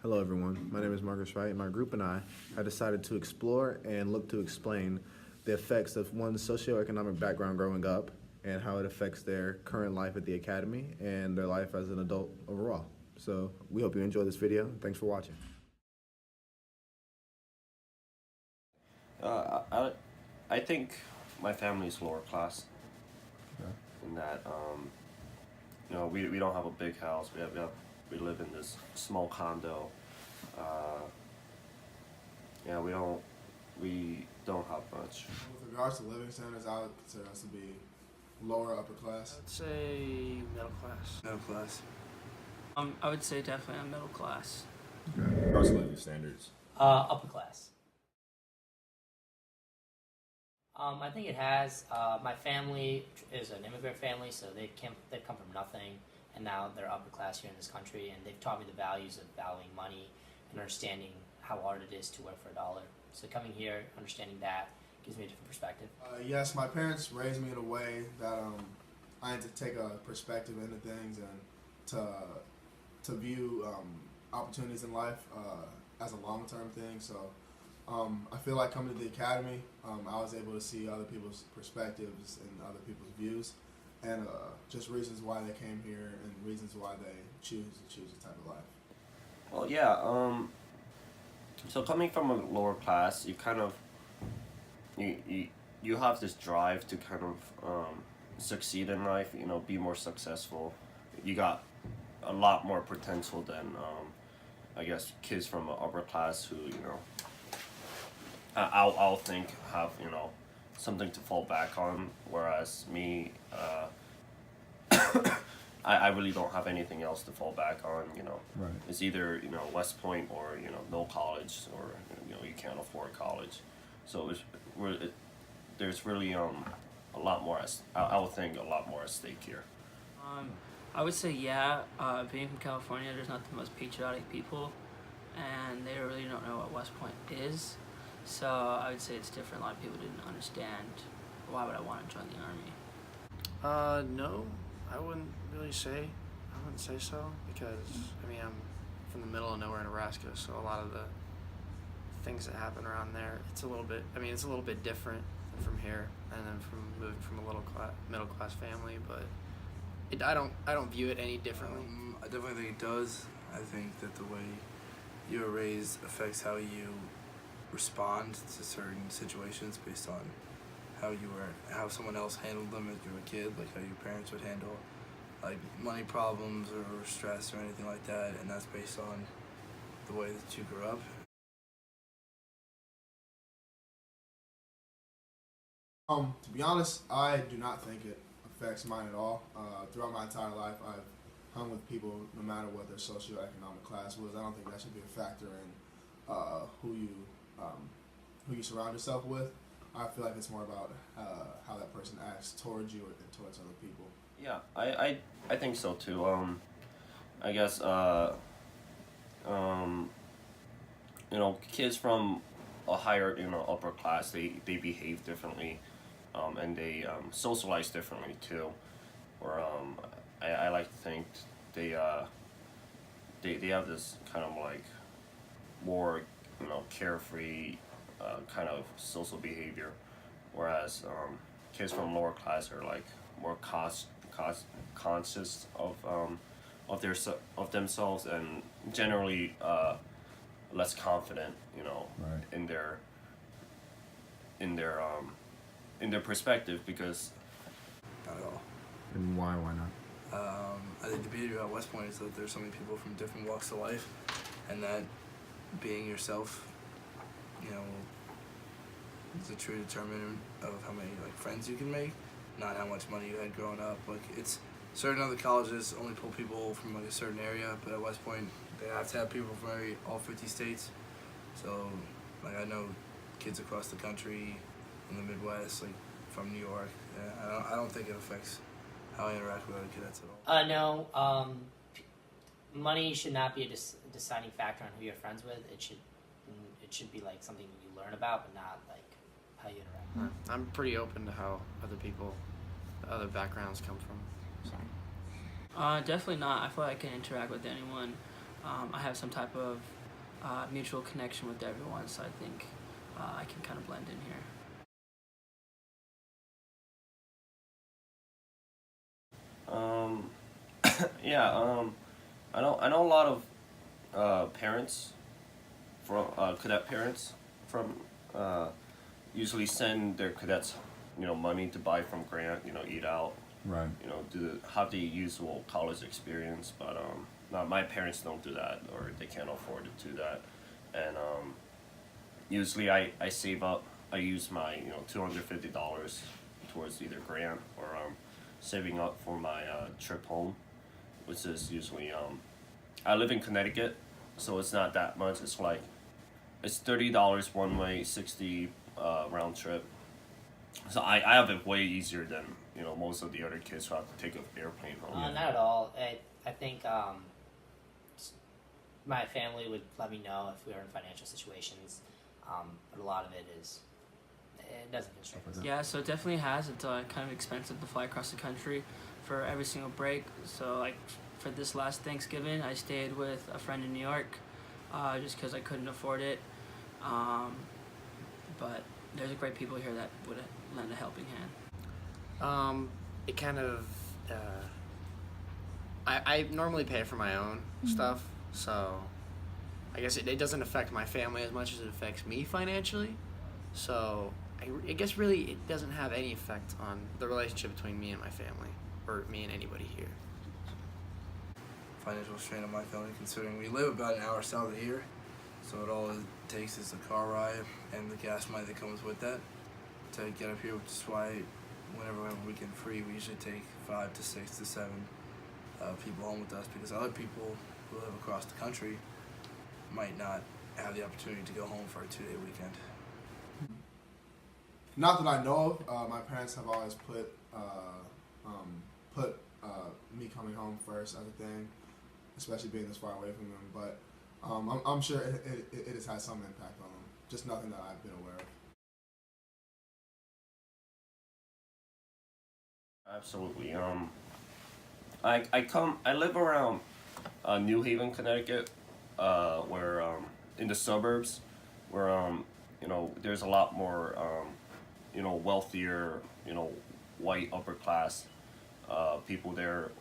Hello everyone, my name is Markus, Wright, and my group and I have decided to explore and look to explain the effects of one's socioeconomic background growing up and how it affects their current life at the academy and their life as an adult overall. So we hope you enjoy this video. Thanks for watching. I think my family's lower class. Okay. In that, we don't have a big house. We live in this small condo. We don't have much. With regards to living standards, I would consider us to be lower upper class. I'd say middle class. Middle class. I would say definitely I'm middle class. With regards to living standards. Upper class. I think it has. My family is an immigrant family, so they've come from nothing, and now they're upper class here in this country, and they've taught me the values of valuing money and understanding how hard it is to work for a dollar. So coming here, understanding that, gives me a different perspective. Yes, my parents raised me in a way that I had to take a perspective into things and to view opportunities in life as a long-term thing. So I feel like coming to the academy, I was able to see other people's perspectives and other people's views, and just reasons why they came here and reasons why they choose this type of life. Well, yeah. So coming from a lower class, you kind of you have this drive to kind of succeed in life. Be more successful. You got a lot more potential than I guess kids from an upper class who I'll think have something to fall back on, whereas me I really don't have anything else to fall back on. Right. It's either West Point or no college, or you can't afford college, so there's really a lot more I would think a lot more at stake here. I would say yeah. Being from California, there's not the most patriotic people, and they really don't know what West Point is. So I would say it's different. A lot of people didn't understand why would I want to join the army. No, I wouldn't really say. I wouldn't say so because I'm from the middle of nowhere in Nebraska, so a lot of the things that happen around there, it's a little bit different than from here, and then from moving from a middle class family. But I don't view it any differently. I definitely think it does. I think that the way you were raised affects how you respond to certain situations based on how someone else handled them as you were a kid, like how your parents would handle like money problems or stress or anything like that, and that's based on the way that you grew up. To be honest, I do not think it affects mine at all. Throughout my entire life, I've hung with people no matter what their socioeconomic class was. I don't think that should be a factor in who you surround yourself with. I feel like it's more about how that person acts towards you and towards other people. Yeah, I think so too. I guess kids from a higher upper class, they behave differently, and they socialize differently too. Or I like to think they have this kind of like more carefree kind of social behavior, whereas kids from lower class are like more conscious of themselves and generally less confident, Right. in their perspective, because Not at all. And why not? I think the beauty about West Point is that there's so many people from different walks of life, and that being yourself, is a true determinant of how many friends you can make, not how much money you had growing up. It's certain other colleges only pull people from a certain area, but at West Point they have to have people from all 50 states. So I know kids across the country, in the Midwest, from New York. I don't think it affects how I interact with other cadets at all. No. Money should not be a deciding factor on who you're friends with. It should be something you learn about, but not how you interact. I'm pretty open to how other backgrounds come from. So. Definitely not. I feel like I can interact with anyone. I have some type of mutual connection with everyone, so I think I can kind of blend in here. Yeah, I know a lot of parents from cadet parents from usually send their cadets, money to buy from grant, eat out, Right. have the usual college experience. But not my parents don't do that, or they can't afford to do that. And usually I save up. I use my $250 towards either grant or saving up for my trip home, which is usually I live in Connecticut, so it's not that much. It's like it's $30 one way, 60 round trip. So I have it way easier than most of the other kids who have to take an airplane home. Not at all. I think my family would let me know if we were in financial situations, but a lot of it doesn't constrain us. Yeah, so it definitely has. It's kind of expensive to fly across the country for every single break. So like for this last Thanksgiving, I stayed with a friend in New York, just because I couldn't afford it. But there's great people here that would lend a helping hand. It kind of I normally pay for my own stuff, so I guess it doesn't affect my family as much as it affects me financially. So I guess really it doesn't have any effect on the relationship between me and my family, or me and anybody here. Financial strain on my family, considering we live about an hour south of here, so all it takes is the car ride and the gas money that comes with that to get up here, which is why whenever we have a weekend free, we usually take 5 to 6 to 7 people home with us, because other people who live across the country might not have the opportunity to go home for a 2-day weekend. Not that I know of. My parents have always put me coming home first as a thing, especially being this far away from them. But I'm sure it has had some impact on them. Just nothing that I've been aware of. Absolutely. I live around New Haven, Connecticut, where in the suburbs, where there's a lot more wealthier, white upper class people there.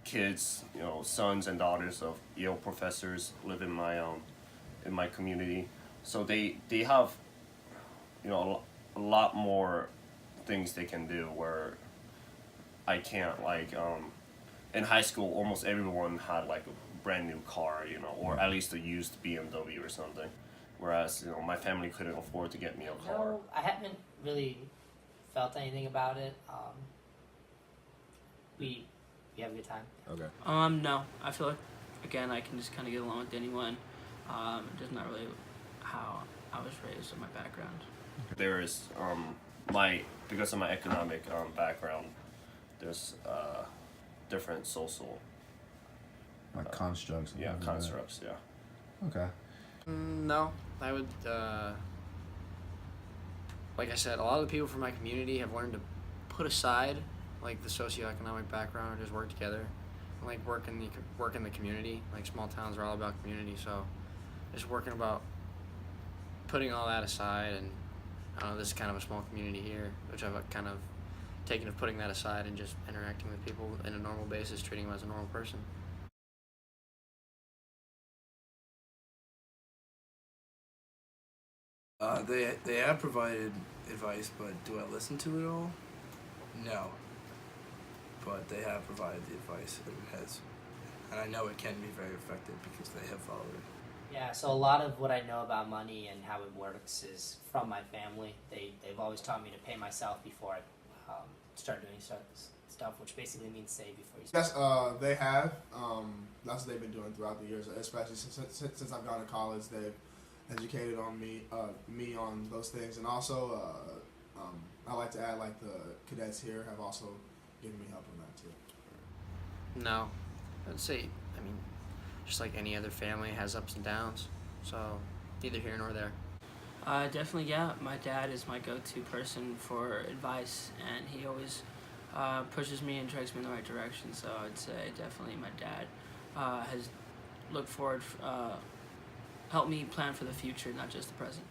Kids, sons and daughters of Yale professors live in my community, so they have a lot more things they can do where I can't. Like in high school, almost everyone had like a brand new car, or at least a used BMW or something, whereas my family couldn't afford to get me a car. No, I haven't really felt anything about it. We have a good time. Okay. No, I feel like again I can just kind of get along with anyone. Just not really how I was raised or my background. There is because of my economic background, there's different social Like constructs. and yeah things like that. constructs yeah. Okay. No, I would, like I said, a lot of the people from my community have learned to put aside, like, the socioeconomic background and just work together and, like, work in the community. Like, small towns are all about community, so just working about putting all that aside. And I don't know, this is kind of a small community here, which I've kind of taken of putting that aside and just interacting with people in a normal basis, treating them as a normal person. They have provided advice, but do I listen to it all? No. But they have provided the advice, and I know it can be very effective because they have followed it. Yeah, so a lot of what I know about money and how it works is from my family. They've always taught me to pay myself before I start doing stuff, which basically means save before you spend. Yes, they have. That's what they've been doing throughout the years, especially since I've gone to college. They've educated on me on those things, and also I like to add, like, the cadets here have also given me help on that too. No, I'd say, I mean, just like any other family has ups and downs, so neither here nor there. Definitely, yeah. My dad is my go-to person for advice, and he always pushes me and directs me in the right direction. So I'd say definitely my dad has look forward, help me plan for the future, not just the present.